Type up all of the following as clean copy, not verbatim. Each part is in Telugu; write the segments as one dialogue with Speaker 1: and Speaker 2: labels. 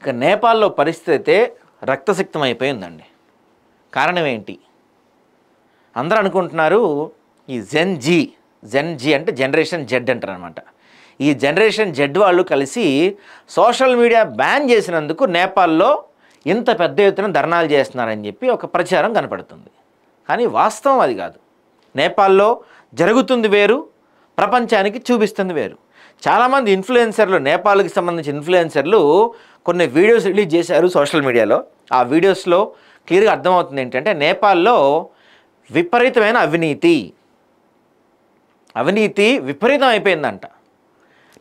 Speaker 1: ఇక నేపాల్లో పరిస్థితి అయితే రక్తసిక్తం అయిపోయిందండి. కారణం ఏంటి? అందరూ అనుకుంటున్నారు ఈ జెన్ జీ అంటే జనరేషన్ జెడ్ అంటారు అనమాట. ఈ జనరేషన్ జెడ్ వాళ్ళు కలిసి సోషల్ మీడియా బ్యాన్ చేసినందుకు నేపాల్లో ఇంత పెద్ద ఎత్తున ధర్నాలు చేస్తున్నారని చెప్పి ఒక ప్రచారం కనపడుతుంది. కానీ వాస్తవం అది కాదు. నేపాల్లో జరుగుతుంది వేరు, ప్రపంచానికి చూపిస్తుంది వేరు. చాలామంది ఇన్ఫ్లుయెన్సర్లు, నేపాల్కి సంబంధించిన ఇన్ఫ్లుయెన్సర్లు కొన్ని వీడియోస్ రిలీజ్ చేశారు సోషల్ మీడియాలో. ఆ వీడియోస్లో క్లియర్గా అర్థమవుతుంది ఏంటంటే నేపాల్లో విపరీతమైన అవినీతి విపరీతం అయిపోయిందంట.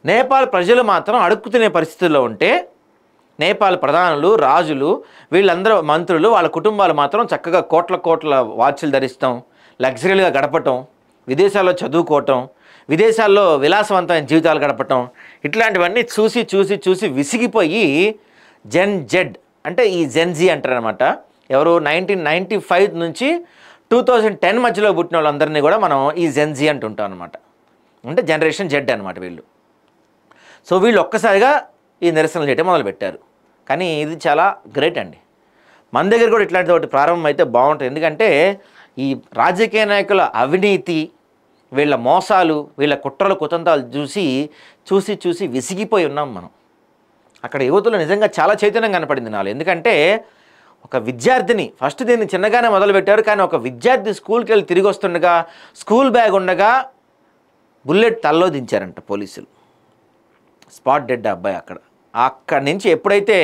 Speaker 1: నేపాల్ ప్రజలు మాత్రం అడుక్కు తినే పరిస్థితుల్లో ఉంటే నేపాల్ ప్రధానులు, రాజులు, వీళ్ళందరూ మంత్రులు, వాళ్ళ కుటుంబాలు మాత్రం చక్కగా కోట్ల వాచ్లు ధరిస్తాం, లగ్జరీలుగా గడపటం, విదేశాల్లో చదువుకోవటం, విదేశాల్లో విలాసవంతమైన జీవితాలు గడపటం, ఇట్లాంటివన్నీ చూసి విసిగిపోయి జెన్ జెడ్ అంటే ఈ జెన్ జీ అంటారనమాట. ఎవరు 1995 నుంచి 2010 మధ్యలో పుట్టిన వాళ్ళందరినీ కూడా మనం ఈ జెన్ జీ అంటుంటాం అనమాట. అంటే జనరేషన్ జెడ్ అనమాట వీళ్ళు. సో వీళ్ళు ఒక్కసారిగా ఈ నిరసనలు చేయడం మొదలుపెట్టారు. కానీ ఇది చాలా గ్రేట్ అండి. మన దగ్గర కూడా ఇట్లాంటి ఒకటి ప్రారంభం అయితే బాగుంటుంది. ఎందుకంటే ఈ రాజకీయ నాయకుల అవినీతి, వీళ్ళ మోసాలు, వీళ్ళ కుట్రలు కుతంత్రాలు చూసి విసిగిపోయి ఉన్నాం మనం. అక్కడ యువతులు నిజంగా చాలా చైతన్యం కనపడింది నాలో. ఎందుకంటే ఒక విద్యార్థిని ఫస్ట్ దీన్ని చిన్నగానే మొదలుపెట్టారు. కానీ ఒక విద్యార్థి స్కూల్కి వెళ్ళి తిరిగి వస్తుండగా స్కూల్ బ్యాగ్ ఉండగా బుల్లెట్ తల్లో దించారంట పోలీసులు. స్పాట్ డెడ్ అబ్బాయి. అక్కడి నుంచి ఎప్పుడైతే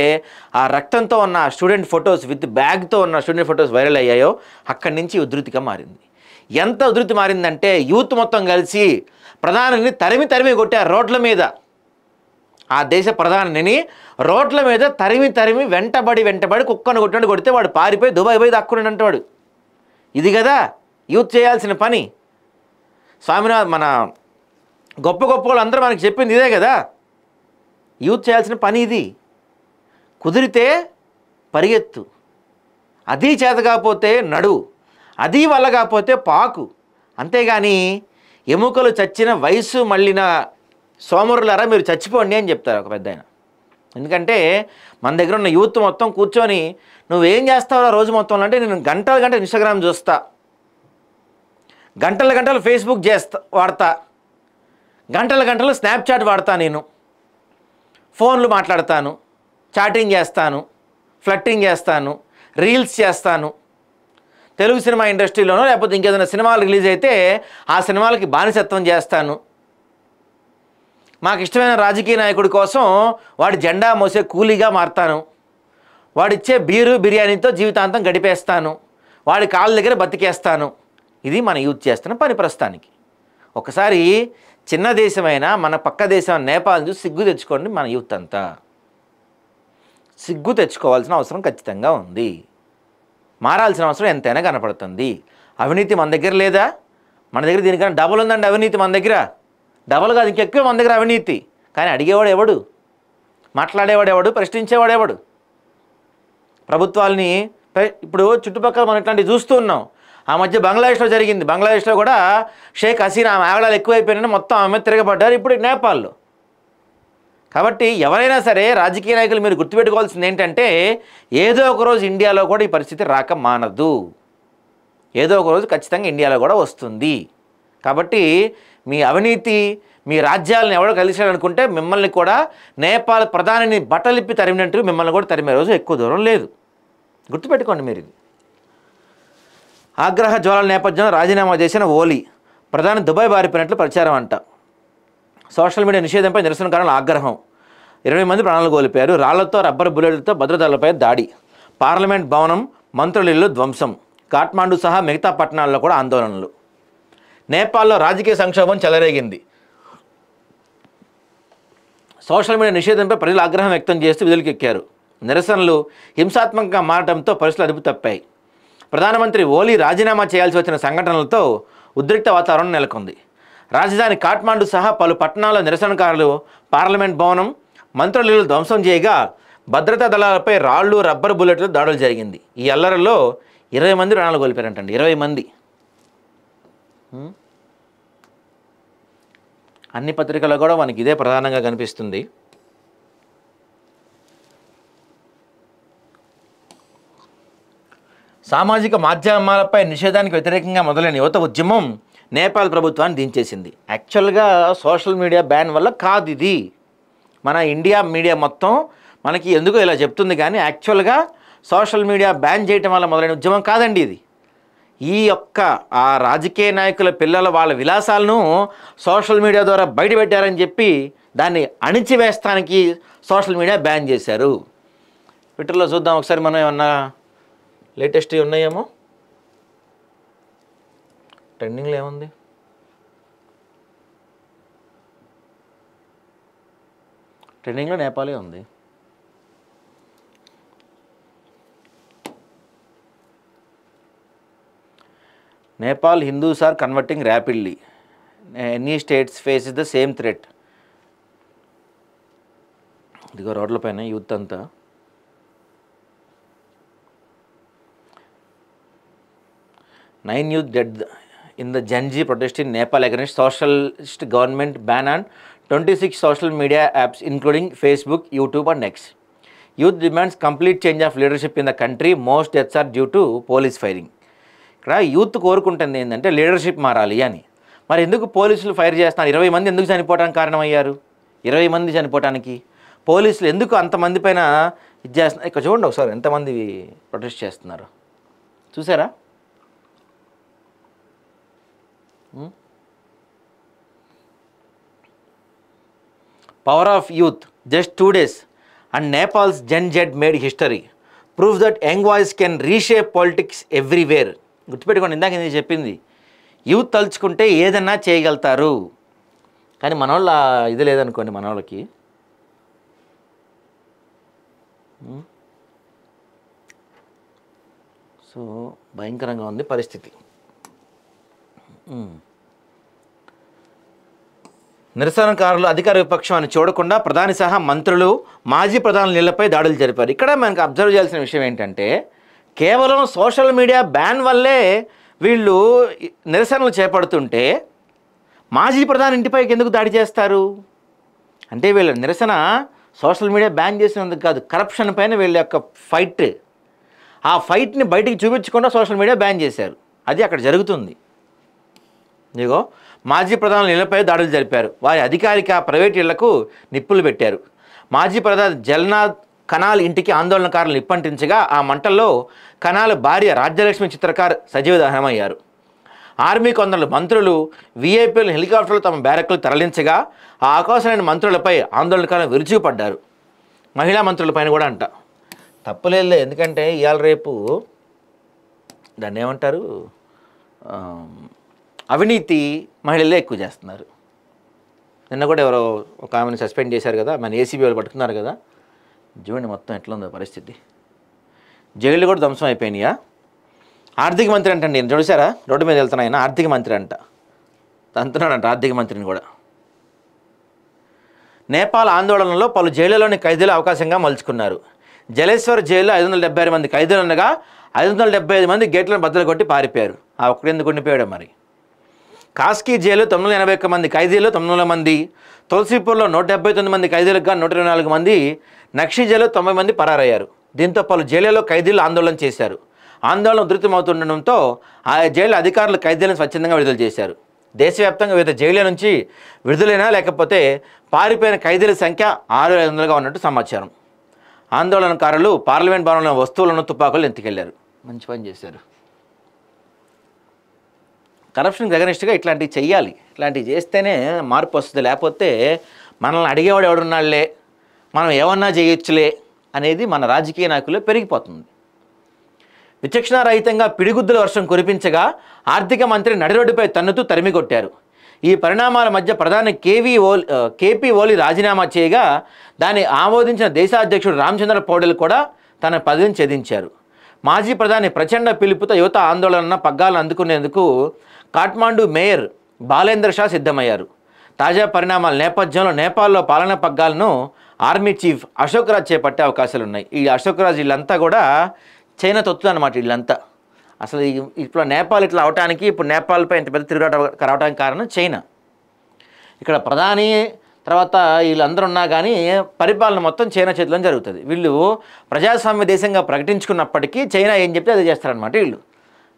Speaker 1: ఆ రక్తంతో ఉన్న స్టూడెంట్ ఫొటోస్ విత్ బ్యాగ్తో ఉన్న స్టూడెంట్ ఫొటోస్ వైరల్ అయ్యాయో అక్కడి నుంచి ఉధృతిగా మారింది. ఎంత ఉధృతి మారిందంటే యూత్ మొత్తం కలిసి ప్రధానిని తరిమి కొట్టారు రోడ్ల మీద. ఆ దేశ ప్రధానిని రోడ్ల మీద తరిమి వెంటబడి కుక్కను కొడితే వాడు పారిపోయి దుబాయ్ పోయి దక్కుని అంటాడు. ఇది కదా యూత్ చేయాల్సిన పని. స్వామినాథ్ మన గొప్ప వాళ్ళు అందరూ మనకి చెప్పింది ఇదే కదా. యూత్ చేయాల్సిన పని ఇది. కుదిరితే పరిగెత్తు, అది చేత కాకపోతే నడువు, అది వల్ల కాకపోతే పాకు. అంతేగాని ఎముకలు చచ్చిన వయసు మళ్ళిన సోమరులారా మీరు చచ్చిపోండి అని చెప్తారు ఒక పెద్ద ఆయన. ఎందుకంటే మన దగ్గర ఉన్న యూత్ మొత్తం కూర్చొని నువ్వేం చేస్తావురా రోజు మొత్తంలో అంటే నేను గంటలు ఇన్స్టాగ్రామ్ చూస్తా, గంటలు ఫేస్బుక్ వాడతా, గంటలు స్నాప్చాట్ వాడతా, నేను ఫోన్లు మాట్లాడతాను, చాటింగ్ చేస్తాను, ఫ్లట్టింగ్ చేస్తాను, రీల్స్ చేస్తాను. తెలుగు సినిమా ఇండస్ట్రీలోనో లేకపోతే ఇంకేదైనా సినిమాలు రిలీజ్ అయితే ఆ సినిమాలకి బానిసత్వం చేస్తాను. మాకు ఇష్టమైన రాజకీయ నాయకుడి కోసం వాడి జెండా మోసే కూలీగా మారుతాను. వాడిచ్చే బిర్యానీతో జీవితాంతం గడిపేస్తాను. వాడి కాళ్ళ దగ్గర బతికేస్తాను. ఇది మన యూత్ చేస్తున్న పని ప్రస్తుతానికి. ఒకసారి చిన్న దేశమైనా మన పక్క దేశం నేపాల్ చూసి సిగ్గు తెచ్చుకోండి. మన యూత్ అంతా సిగ్గు తెచ్చుకోవాల్సిన అవసరం ఖచ్చితంగా ఉంది. మారాల్సిన అవసరం ఎంతైనా కనపడుతుంది. అవినీతి మన దగ్గర లేదా? మన దగ్గర దీనికన్నా డబుల్ ఉందండి అవినీతి. మన దగ్గర డబుల్ కాదు, ఇంకెక్కువ మన దగ్గర అవినీతి. కానీ అడిగేవాడు ఎవడు? మాట్లాడేవాడు ఎవడు? ప్రశ్నించేవాడు ఎవడు? ప్రభుత్వాలని ఇప్పుడు చుట్టుపక్కల మనం ఇట్లాంటివి చూస్తూ ఉన్నాం. ఆ మధ్య బంగ్లాదేశ్లో జరిగింది. బంగ్లాదేశ్లో కూడా షేక్ హసీనా ఆమె ఆగడాలు ఎక్కువైపోయినా మొత్తం ఆమె తిరగబడ్డారు. ఇప్పుడు నేపాల్లో. కాబట్టి ఎవరైనా సరే రాజకీయ నాయకులు మీరు గుర్తుపెట్టుకోవాల్సింది ఏంటంటే ఏదో ఒక రోజు ఇండియాలో కూడా ఈ పరిస్థితి రాక మానదు. ఏదో ఒక రోజు ఖచ్చితంగా ఇండియాలో కూడా వస్తుంది. కాబట్టి మీ అవినీతి, మీ రాజ్యాలను ఎవడో కలిసాడనుకుంటే మిమ్మల్ని కూడా నేపాల్ ప్రధానిని బట్టలిప్పి తరిమినట్టు మిమ్మల్ని కూడా తరిమే రోజు ఎక్కువ దూరం లేదు. గుర్తుపెట్టుకోండి మీరు. ఇది ఆగ్రహ జ్వాలల నేపథ్యంలో రాజీనామా చేసిన ఓలీ ప్రధాని దుబాయ్ బారిపోయినట్లు ప్రచారం అంట. సోషల్ మీడియా నిషేధంపై నిరసనకారుల ఆగ్రహం. 20 మంది ప్రాణాలు కోల్పోయారు. రాళ్లతో, రబ్బర్ బుల్లెట్లతో భద్రతలపై దాడి. పార్లమెంట్ భవనం, మంత్రుల ధ్వంసం. కాఠ్మాండు సహా మిగతా పట్టణాల్లో కూడా ఆందోళనలు. నేపాల్లో రాజకీయ సంక్షోభం చెలరేగింది. సోషల్ మీడియా నిషేధంపై ప్రజలు ఆగ్రహం వ్యక్తం చేస్తూ విధులకెక్కారు. నిరసనలు హింసాత్మకంగా మారడంతో పరిస్థితులు అదుపు తప్పాయి. ప్రధానమంత్రి ఓలీ రాజీనామా చేయాల్సి వచ్చిన సంఘటనలతో ఉద్రిక్త వాతావరణం నెలకొంది. రాజధాని కాఠ్మాండు సహా పలు పట్టణాల్లో నిరసనకారులు పార్లమెంట్ భవనం, మంత్రులు ధ్వంసం చేయగా భద్రతా దళాలపై రాళ్లు, రబ్బర్ బుల్లెట్లు దాడులు జరిగింది. ఈ అల్లర్లలో 20 మంది ప్రాణాలు కోల్పోయారంటండి. 20 మంది. అన్ని పత్రికల్లో కూడా మనకి ఇదే ప్రధానంగా కనిపిస్తుంది. సామాజిక మాధ్యమాలపై నిషేధానికి వ్యతిరేకంగా మొదలైన యువత ఉద్యమం నేపాల్ ప్రభుత్వాన్ని దించేసింది. యాక్చువల్గా సోషల్ మీడియా బ్యాన్ వల్ల కాదు ఇది, మన ఇండియా మీడియా మొత్తం మనకి ఎందుకో ఇలా చెప్తుంది, కానీ యాక్చువల్గా సోషల్ మీడియా బ్యాన్ చేయటం వల్ల మొదలైన ఉద్యమం కాదండి ఇది. ఈ యొక్క ఆ రాజకీయ నాయకుల పిల్లల వాళ్ళ విలాసాలను సోషల్ మీడియా ద్వారా బయటపెట్టారని చెప్పి దాన్ని అణిచివేస్తానికి సోషల్ మీడియా బ్యాన్ చేశారు. ట్విట్టర్లో చూద్దాం ఒకసారి, మనం ఏమన్నా లేటెస్ట్ ఉన్నాయేమో. ట్రెండింగ్లో ఏముంది? ట్రెండింగ్లో నేపాలే ఉంది. Nepal Hindus are converting rapidly, any states faces the same threat. ఇదిగో రోడ్లపైన యూత్ అంతా. Nine youth dead in the Gen Z protest in Nepal against socialist government ban on 26 social media apps including Facebook, YouTube and X. Youth demands complete change of leadership in the country. Most deaths are due to police firing. ఇక్కడ యూత్ కోరుకుంటుంది ఏంటంటే లీడర్షిప్ మారాలి అని. మరి ఎందుకు పోలీసులు ఫైర్ చేస్తున్నారు? 20 మంది ఎందుకు చనిపోవడానికి కారణమయ్యారు? 20 మంది చనిపోవడానికి పోలీసులు ఎందుకు అంతమంది పైన ఇది చేస్తున్నారు? ఇక్కడ చూడండి ఒకసారి ఎంతమంది ప్రొటెస్ట్ చేస్తున్నారు చూసారా? Power of youth, just 2 days and Nepal's Gen Z made history, proves that young boys can reshape politics everywhere. గుర్తుపెట్టుకోండి, ఇందాక నేను చెప్పింది, యూత్ తలుచుకుంటే ఏదన్నా చేయగలుగుతారు. కానీ మనోళ్ళ ఇది లేదనుకోండి, మనోళ్ళకి సో భయంకరంగా ఉంది పరిస్థితి. నిరసనకారులు అధికార విపక్షం అని చూడకుండా ప్రధాని సహా మంత్రులు, మాజీ ప్రధానుల ఇళ్లపై దాడులు జరిపారు. ఇక్కడ మనకు అబ్జర్వ్ చేయాల్సిన విషయం ఏంటంటే, కేవలం సోషల్ మీడియా బ్యాన్ వల్లే వీళ్ళు నిరసనలు చేపడుతుంటే మాజీ ప్రధాని ఇంటిపైకి ఎందుకు దాడి చేస్తారు? అంటే వీళ్ళ నిరసన సోషల్ మీడియా బ్యాన్ చేసినందుకు కాదు, కరప్షన్ పైన వీళ్ళ యొక్క ఫైట్. ఆ ఫైట్ని బయటికి చూపించకుండా సోషల్ మీడియా బ్యాన్ చేశారు. అది అక్కడ జరుగుతుంది. ఇదిగో మాజీ ప్రధానుల ఇళ్లపై దాడులు జరిపారు. వారి అధికారిక ప్రైవేట్ ఇళ్లకు నిప్పులు పెట్టారు. మాజీ ప్రధాని జల్నాథ్ కనాల్ ఇంటికి ఆందోళనకారులు నిప్పంటించగా ఆ మంటల్లో కనాల్ భార్య రాజ్యలక్ష్మి చిత్రకార్ సజీవ దహనమయ్యారు. ఆర్మీ కొందరు మంత్రులు, వీఐపీలు హెలికాప్టర్లు తమ బ్యారక్లు తరలించగా ఆ ఆకాశమైన మంత్రులపై ఆందోళనకారులు విరుచుకుపడ్డారు. మహిళా మంత్రులపైన కూడా అంట తప్పులేదులే, ఎందుకంటే ఇవాళ రేపు దాన్ని ఏమంటారు, అవినీతి మహిళలే ఎక్కువ చేస్తున్నారు. నిన్న కూడా ఎవరో ఒక ఆమెను సస్పెండ్ చేశారు కదా, మన ఏసీబీ వాళ్ళు పట్టుకున్నారు కదా. చూడండి మొత్తం ఎట్లా ఉందో పరిస్థితి. జైళ్ళు కూడా ధ్వంసం అయిపోయినాయా? ఆర్థిక మంత్రి అంటండి, నేను చూసారా రోడ్డు మీద వెళ్తున్నాయన, ఆర్థిక మంత్రి అంట, తంతున్నాడంట ఆర్థిక మంత్రిని కూడా. నేపాల్ ఆందోళనలో పలు జైళ్లలోని ఖైదీలు అవకాశంగా మలుచుకున్నారు. జలేశ్వర్ జైల్లో 576 మంది ఖైదీలు ఉండగా 575 మంది గేట్లను బద్దలు కొట్టి పారిపోయారు. ఆ ఒక్కడు ఎందుకు ఉండిపోయాడు మరి? కాస్కీ జైలు 981 మంది ఖైదీలు 900 మంది, తులసీపూర్లో 179 మంది ఖైదీలకు 124 మంది, నక్షి జైలు 90 మంది పరారయ్యారు. దీంతో పలు జైళ్లలో ఖైదీలు ఆందోళన చేశారు. ఆందోళన ఉధృతమవుతుండడంతో ఆ జైలు అధికారులు ఖైదీలను స్వచ్ఛందంగా విడుదల చేశారు. దేశవ్యాప్తంగా వివిధ జైళ్ల నుంచి విడుదలైనా లేకపోతే పారిపోయిన ఖైదీల సంఖ్య 6500గా ఉన్నట్టు సమాచారం. ఆందోళనకారులు పార్లమెంట్ భవనంలో వస్తువులను, తుపాకులు ఎత్తుకెళ్లారు. మంచి పని చేశారు. కరప్షన్కి అగనిస్ట్గా ఇట్లాంటివి చెయ్యాలి. ఇట్లాంటివి చేస్తేనే మార్పు వస్తుంది. లేకపోతే మనల్ని అడిగేవాడు ఎవడున్నాళ్లే, మనం ఏమన్నా చేయొచ్చులే అనేది మన రాజకీయ నాయకుల్లో పెరిగిపోతుంది. విచక్షణారహితంగా పిడిగుద్దుల వర్షం కురిపించగా ఆర్థిక మంత్రి నడిరోడ్డుపై తన్నుతూ తరిమికొట్టారు. ఈ పరిణామాల మధ్య ప్రధాని కేపీ ఓలీ రాజీనామా చేయగా దాన్ని ఆమోదించిన దేశాధ్యక్షుడు రామచంద్ర పౌడేల్ కూడా తన పదవిని ఛేదించారు. మాజీ ప్రధాని ప్రచండ పిలుపుతో యువత ఆందోళన పగ్గాలను అందుకునేందుకు కాఠ్మాండు మేయర్ బాలేందర్ షా సిద్ధమయ్యారు. తాజా పరిణామాల నేపథ్యంలో నేపాల్లో పాలనా పగ్గాలను ఆర్మీ చీఫ్ అశోక్ రాజ్ చేపట్టే అవకాశాలు ఉన్నాయి. ఈ అశోక్ రాజ్ వీళ్ళంతా కూడా చైనా తొత్తు అనమాట. వీళ్ళంతా అసలు ఇప్పుడు నేపాల్ ఇట్లా అవటానికి, ఇప్పుడు నేపాల్పై ఇంత పెద్ద తిరుగుబాటు రావడానికి కారణం చైనా. ఇక్కడ ప్రధాని తర్వాత వీళ్ళందరూ ఉన్నా కానీ పరిపాలన మొత్తం చైనా చేతిలో జరుగుతుంది. వీళ్ళు ప్రజాస్వామ్య దేశంగా ప్రకటించుకున్నప్పటికీ చైనా ఏం చెప్తే అదే చేస్తారనమాట వీళ్ళు.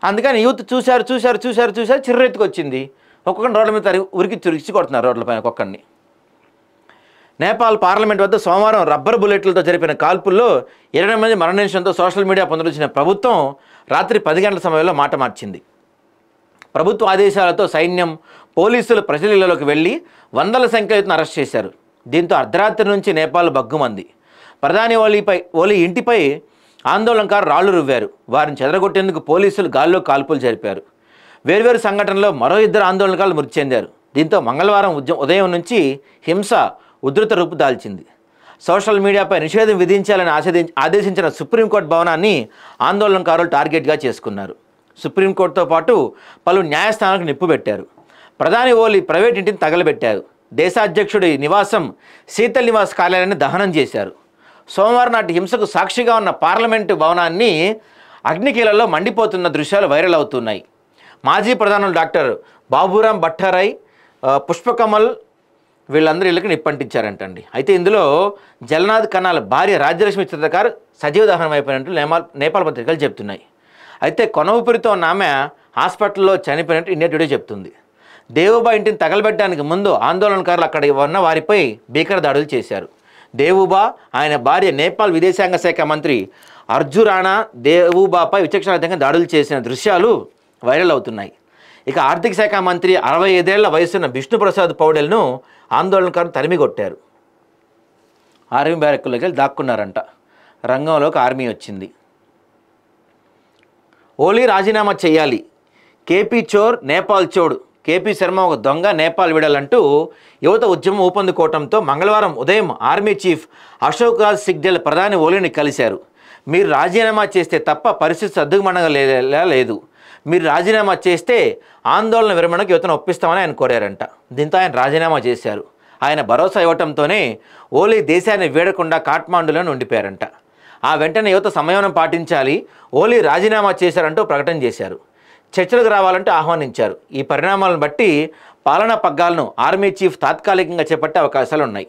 Speaker 1: అందుకని యూత్ చూశారు చిర్రెత్తుకొచ్చింది. ఒక్కొక్కరిని రోడ్ల మీద ఉరికి కొడుతున్నారు రోడ్లపైన ఒక్కొక్కరిని. నేపాల్ పార్లమెంట్ వద్ద సోమవారం రబ్బర్ బుల్లెట్లతో జరిపిన కాల్పుల్లో 20 మంది మరణించడంతో సోషల్ మీడియా పునరుద్ధరించిన ప్రభుత్వం రాత్రి 10 గంటల సమయంలో మాట మార్చింది. ప్రభుత్వ ఆదేశాలతో సైన్యం, పోలీసులు ప్రజల ఇళ్లలోకి వెళ్లి వందల సంఖ్యలో అరెస్ట్ చేశారు. దీంతో అర్ధరాత్రి నుంచి నేపాల్ బగ్గుమంది. ప్రధాని ఓలీ ఇంటిపై ఆందోళనకారు రాళ్లు రువ్వారు. వారిని చెదరగొట్టేందుకు పోలీసులు గాల్లో కాల్పులు జరిపారు. వేర్వేరు సంఘటనలో మరో 2 ఆందోళనకారులు మృతి చెందారు. దీంతో మంగళవారం ఉదయం నుంచి హింస ఉధృత రూపు దాల్చింది. సోషల్ మీడియాపై నిషేధం విధించాలని ఆదేశించిన సుప్రీంకోర్టు భవనాన్ని ఆందోళనకారులు టార్గెట్గా చేసుకున్నారు. సుప్రీంకోర్టుతో పాటు పలు న్యాయస్థానాలకు నిప్పు పెట్టారు. ప్రధాని ఓలీ ప్రైవేట్ ఇంటిని తగలబెట్టారు. దేశాధ్యక్షుడి నివాసం శీతల్ నివాస్ కార్యాలయాన్ని దహనం చేశారు. సోమవారం నాటి హింసకు సాక్షిగా ఉన్న పార్లమెంటు భవనాన్ని అగ్నికీలలో మండిపోతున్న దృశ్యాలు వైరల్ అవుతున్నాయి. మాజీ ప్రధానులు డాక్టర్ బాబురాం భట్టారాయ్, పుష్పకమల్ వీళ్ళందరూ ఇళ్ళకి నిప్పంటించారంటండి. అయితే ఇందులో జలనాథ్ కన్నాల్ భార్య రాజ్యలక్ష్మి చిత్రకారు సజీవ దహనం అయిపోయినట్టు నేపాల్ పత్రికలు చెప్తున్నాయి. అయితే కొన ఊపిరితో ఉన్న ఆమె హాస్పిటల్లో చనిపోయినట్టు ఇండియా టుడే చెప్తుంది. దేవుబా ఇంటిని తగలబెట్టడానికి ముందు ఆందోళనకారులు అక్కడ ఉన్న వారిపై భీకర దాడులు చేశారు. దేవుబా, ఆయన భార్య నేపాల్ విదేశాంగ శాఖ మంత్రి అర్జు రాణా దేవుబాపై విచక్షణారహితంగా దాడులు చేసిన దృశ్యాలు వైరల్ అవుతున్నాయి. ఇక ఆర్థిక శాఖ మంత్రి 65 ఏళ్ల వయసున్న విష్ణుప్రసాద్ పౌడెల్ను ఆందోళనకారులు తరిమి కొట్టారు. ఆర్మీ బ్యారెక్కుల్లోకి వెళ్ళి దాక్కున్నారంట. రంగంలోకి ఆర్మీ వచ్చింది. ఓలీ రాజీనామా చేయాలి, కేపీ చోర్ నేపాల్ చోడు, కేపీ శర్మ ఒక దొంగ నేపాల్ విడాలంటూ యువత ఉద్యమం ఊపందుకోవడంతో మంగళవారం ఉదయం ఆర్మీ చీఫ్ అశోక్ రాజ్ సిగ్డెల్ ప్రధాని ఓలీని కలిశారు. మీరు రాజీనామా చేస్తే తప్ప పరిస్థితి సర్దుమణగలేలా లేదు. మీరు రాజీనామా చేస్తే ఆందోళన విరమణకు యువతను ఒప్పిస్తామని ఆయన కోరారంట. దీంతో ఆయన రాజీనామా చేశారు. ఆయన భరోసా ఇవ్వడంతోనే ఓలీ దేశాన్ని వీడకుండా కాఠ్మాండులోనే ఉండిపోయారంట. ఆ వెంటనే యువత సంయమనం పాటించాలి, ఓలీ రాజీనామా చేశారంటూ ప్రకటన చేశారు. చర్చలకు రావాలంటూ ఆహ్వానించారు. ఈ పరిణామాలను బట్టి పాలనా పగ్గాలను ఆర్మీ చీఫ్ తాత్కాలికంగా చేపట్టే అవకాశాలు ఉన్నాయి.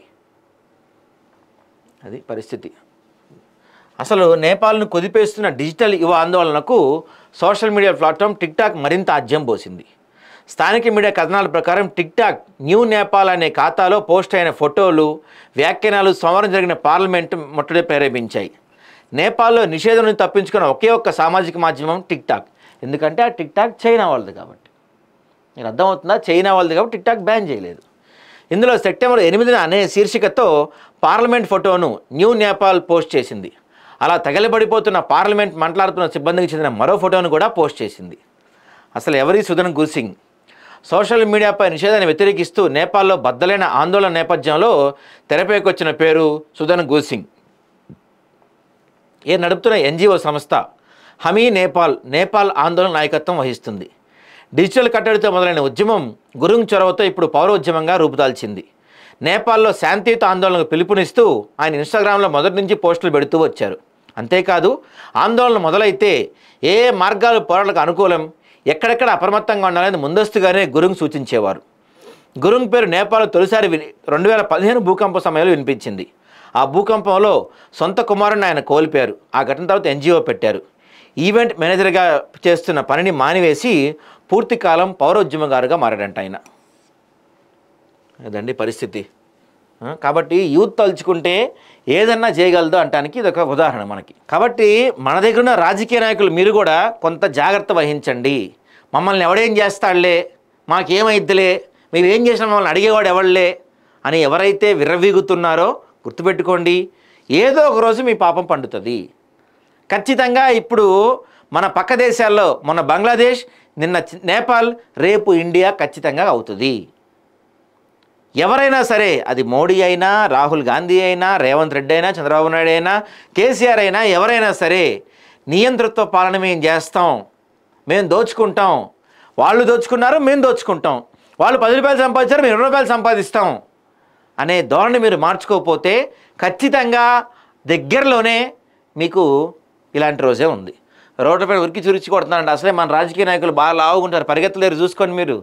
Speaker 1: అది పరిస్థితి. అసలు నేపాల్ను కుదిపేస్తున్న డిజిటల్ యువ ఆందోళనకు సోషల్ మీడియా ప్లాట్ఫామ్ టిక్టాక్ మరింత ఆజ్యం పోసింది. స్థానిక మీడియా కథనాల ప్రకారం టిక్టాక్ న్యూ నేపాల్ అనే ఖాతాలో పోస్ట్ అయిన ఫోటోలు, వ్యాఖ్యానాలు సోమవారం జరిగిన పార్లమెంటు ముట్టడి ప్రేరేపించాయి. నేపాల్లో నిషేధం నుంచి తప్పించుకున్న ఒకే ఒక్క సామాజిక మాధ్యమం టిక్టాక్. ఎందుకంటే ఆ టిక్టాక్ చైనా వాళ్ళది కాబట్టి. మీకు అర్థమవుతుందా? చైనా వాళ్ళది కాబట్టి టిక్టాక్ బ్యాన్ చేయలేదు. ఇందులో సెప్టెంబర్ 8న అనే శీర్షికతో పార్లమెంట్ ఫోటోను న్యూ నేపాల్ పోస్ట్ చేసింది. అలా తగలబడిపోతున్న పార్లమెంట్ మాట్లాడుతున్న సిబ్బందికి చెందిన మరో ఫోటోను కూడా పోస్ట్ చేసింది. అసలు ఎవరి సుధన్ గుర్సింగ్? సోషల్ మీడియాపై నిషేధాన్ని వ్యతిరేకిస్తూ నేపాల్లో బద్దలైన ఆందోళన నేపథ్యంలో తెరపైకి వచ్చిన పేరు సుధన్ గుర్సింగ్. నడుపుతున్న ఎన్జిఓ సంస్థ హమీ నేపాల్ ఆందోళన నాయకత్వం వహిస్తుంది. డిజిటల్ కట్టడితో మొదలైన ఉద్యమం గురుంగ్ చొరవతో ఇప్పుడు పౌరోద్యమంగా రూపుదాల్చింది. నేపాల్లో శాంతియుత ఆందోళనకు పిలుపునిస్తూ ఆయన ఇన్స్టాగ్రామ్లో మొదటి నుంచి పోస్టులు పెడుతూ వచ్చారు. అంతేకాదు ఆందోళన మొదలైతే ఏ మార్గాలు పోరాటకు అనుకూలం, ఎక్కడెక్కడ అప్రమత్తంగా ఉండాలని ముందస్తుగానే గురుంగ్ సూచించేవారు. గురుంగ్ పేరు నేపాల్ తొలిసారి 2015 భూకంప సమయంలో వినిపించింది. ఆ భూకంపంలో సొంత కుమారుని ఆయన కోల్పోయారు. ఆ ఘటన తర్వాత ఎన్జిఓ పెట్టారు. ఈవెంట్ మేనేజర్గా చేస్తున్న పనిని మానివేసి పూర్తి కాలం పౌరోద్యమగారుగా మారాడంట ఆయన. అదండి పరిస్థితి. కాబట్టి యూత్ తలుచుకుంటే ఏదన్నా చేయగలదు అంటానికి ఇది ఒక ఉదాహరణ మనకి. కాబట్టి మన దగ్గర ఉన్న రాజకీయ నాయకులు మీరు కూడా కొంత జాగ్రత్త వహించండి. మమ్మల్ని ఎవడేం చేస్తాడులే, మాకేమైద్దిలే, మేము ఏం చేసినా మమ్మల్ని అడిగేవాడు ఎవడులే అని ఎవరైతే విర్రవీగుతున్నారో గుర్తుపెట్టుకోండి, ఏదో ఒక రోజు మీ పాపం పండుతుంది ఖచ్చితంగా. ఇప్పుడు మన పక్క దేశాల్లో మొన్న బంగ్లాదేశ్, నిన్న నేపాల్, రేపు ఇండియా ఖచ్చితంగా అవుతుంది. ఎవరైనా సరే, అది మోడీ అయినా, రాహుల్ గాంధీ అయినా, రేవంత్ రెడ్డి అయినా, చంద్రబాబు నాయుడు అయినా, కేసీఆర్ అయినా, ఎవరైనా సరే నియంతృత్వ పాలన మేము చేస్తాం, మేము దోచుకుంటాం, వాళ్ళు దోచుకున్నారు మేము దోచుకుంటాం, వాళ్ళు 10 రూపాయలు సంపాదించారు మేము 20 రూపాయలు సంపాదిస్తాం అనే ధోరణి మీరు మార్చుకోకపోతే ఖచ్చితంగా దగ్గరలోనే మీకు ఇలాంటి రోజే ఉంది. రోడ్లపై ఉరికి చురిచి కొడుతున్నారండి. అసలే మన రాజకీయ నాయకులు బాగా లావుకుంటారు, పరిగెత్తలేరు, చూసుకోండి మీరు.